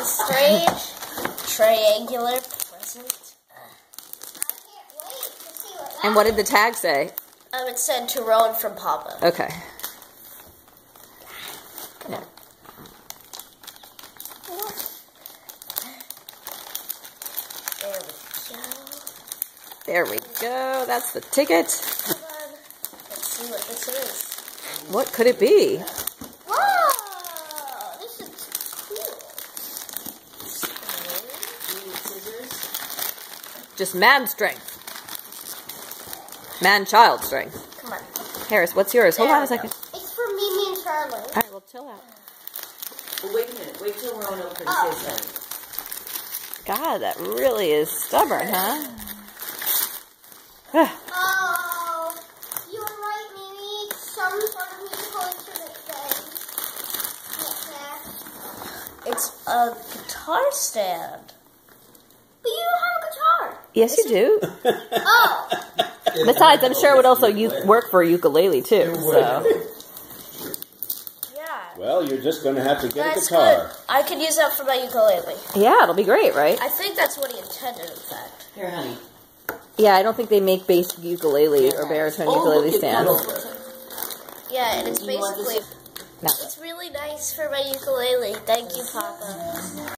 strange triangular present. And what did the tag say? It said to Rowan from Papa. Okay. Yeah. There we go. There we go. That's the ticket. Come on. Let's see what this is. What could it be? Whoa! This is cool. Just man strength. Man-child strength. Come on. Harris, what's yours? Hold on a second. It's for Mimi and Charlie. All right, well, chill out. Well, wait a minute. Wait till Rowan opens his then. God, that really is stubborn, huh? Oh, you were right, Mimi. Some sort of musical instrument thing. It's a guitar stand. But you don't have a guitar. Yes, you do. Oh. Besides, I'm sure it would also work for a ukulele, too. So. Yeah. Well, you're just going to have to get That's a guitar. good. I could use that for my ukulele. Yeah, it'll be great, right? I think that's what he intended, in fact. Here, honey. Yeah, I don't think they make bass ukulele or baritone ukulele stands. Yeah, and it's basically... No. It's really nice for my ukulele. Thank you, Papa.